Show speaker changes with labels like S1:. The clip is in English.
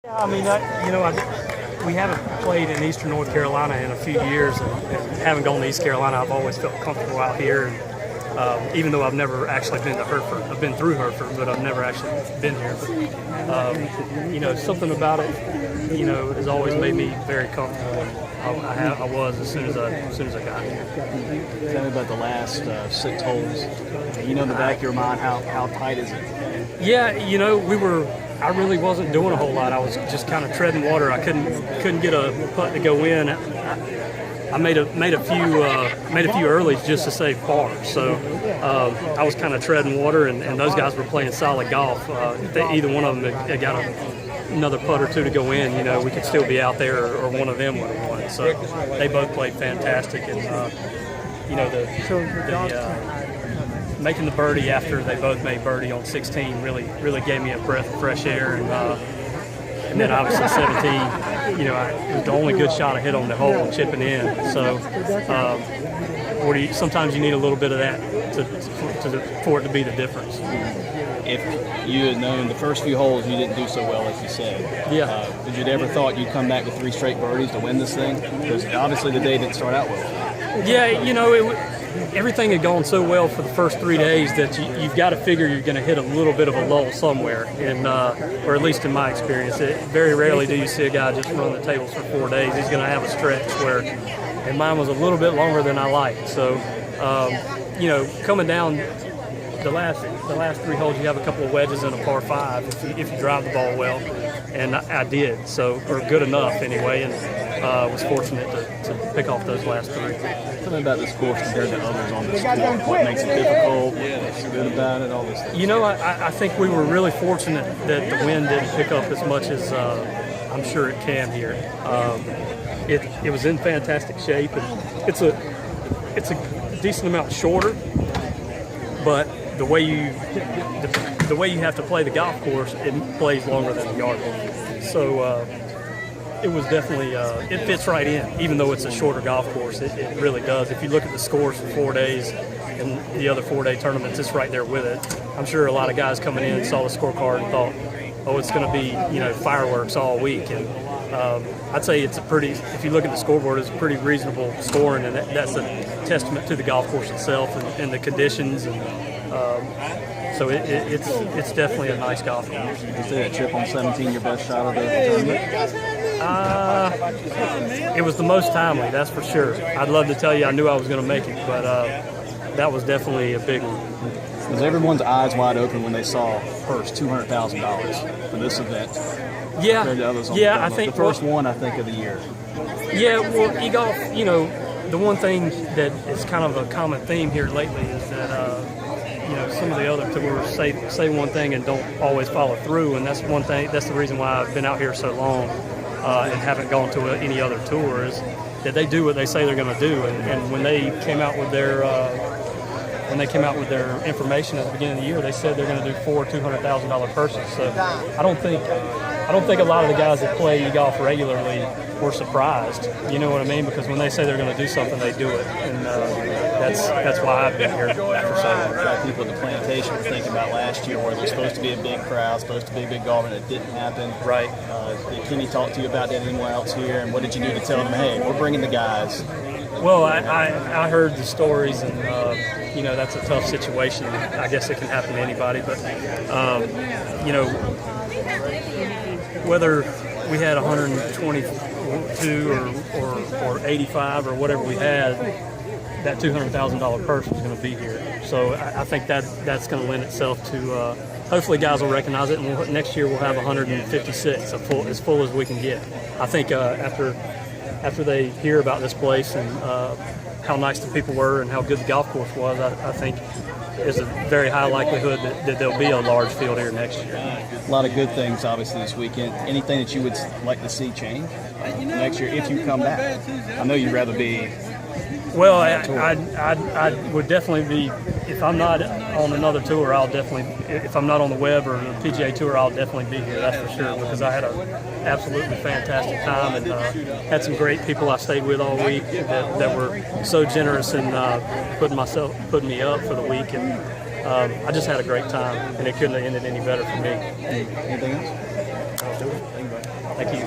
S1: Yeah, I mean, we haven't played in Eastern North Carolina in a few years, and having gone to East Carolina, I've always felt comfortable out here. And even though I've never actually been to Hereford, I've been through Hereford, but I've never actually been here. But, something about it, has always made me very comfortable. And I was as soon as I got here.
S2: Tell me about the last 6 holes. In the back of your mind, how tight is it? Yeah,
S1: I really wasn't doing a whole lot. I was just kind of treading water. I couldn't get a putt to go in. I made a few earlies just to save par. So I was kind of treading water, and those guys were playing solid golf. If either one of them had got another putt or two to go in, we could still be out there, or one of them would have won. So they both played fantastic, and making the birdie after they both made birdie on 16 really gave me a breath of fresh air, and then obviously 17, it was the only good shot I hit on the hole, chipping in. So sometimes you need a little bit of that for it to be the difference.
S2: If you had known the first few holes you didn't do so well, like you said, did you ever thought you'd come back with 3 straight birdies to win this thing? Because obviously the day didn't start out well.
S1: Yeah, everything had gone so well for the first 3 days that you've got to figure you're going to hit a little bit of a lull somewhere, or at least in my experience. Very rarely do you see a guy just run the tables for 4 days. He's going to have a stretch where, and mine was a little bit longer than I liked. So, coming down the last 3 holes, you have a couple of wedges and a par 5 if you drive the ball well, and I did, or good enough anyway, and was fortunate to pick off those last 3.
S2: Tell me about this course compared to others on this course. What makes it difficult? What's good about it? All this stuff.
S1: I think we were really fortunate that the wind didn't pick up as much as I'm sure it can here. It was in fantastic shape, and it's a decent amount shorter, but the way you have to play the golf course, it plays longer than the yardage. So it was definitely it fits right in, even though it's a shorter golf course. It really does. If you look at the scores for 4 days and the other 4-day tournaments, it's right there with it. I'm sure a lot of guys coming in saw the scorecard and thought, oh, it's going to be fireworks all week. And I'd say if you look at the scoreboard, it's a pretty reasonable scoring, and that's a testament to the golf course itself and the conditions. And so it's definitely a nice golf course.
S2: You say that chip on 17 your best shot of the tournament?
S1: It was the most timely, that's for sure. I'd love to tell you I knew I was going to make it, but that was definitely a big one.
S2: Was everyone's eyes wide open when they saw Hurst $200,000 for this event?
S1: Yeah,
S2: compared to others on
S1: I think
S2: the first one, I think, of the year.
S1: Yeah, well, eGolf, the one thing that is kind of a common theme here lately is that some of the other tours say one thing and don't always follow through, and that's one thing. That's the reason why I've been out here so long and haven't gone to any other tours. That they do what they say they're going to do, and when they came out with their information at the beginning of the year, they said they're going to do 4 $200,000 purses. So I don't think a lot of the guys that play golf regularly were surprised. You know what I mean? Because when they say they're going to do something, they do it, and that's why I've been here for so long.
S2: A lot of people at the plantation were thinking about last year where there was supposed to be a big crowd, supposed to be a big golf, and it didn't happen.
S1: Right.
S2: Did Kenny talk to you about that anywhere else here? And what did you do to tell them, hey, we're bringing the guys?
S1: Well, I heard the stories, and that's a tough situation. I guess it can happen to anybody, but whether we had 122 or 85 or whatever we had, that $200,000 purse was going to be here. So I think that's going to lend itself to hopefully guys will recognize it, and next year we'll have 156, as full as we can get. I think after they hear about this place and how nice the people were and how good the golf course was, I think there's a very high likelihood that there'll be a large field here next year.
S2: A lot of good things, obviously, this weekend. Anything that you would like to see change next year if you come back? I know you'd rather be...
S1: Well, I would definitely be, if I'm not on another tour, if I'm not on the Web or the PGA Tour, I'll definitely be here, that's for sure, because I had an absolutely fantastic time and had some great people I stayed with all week that were so generous in putting me up for the week, and I just had a great time, and it couldn't have ended any better for me.
S2: Anything else?
S1: I'll do it. Thank you.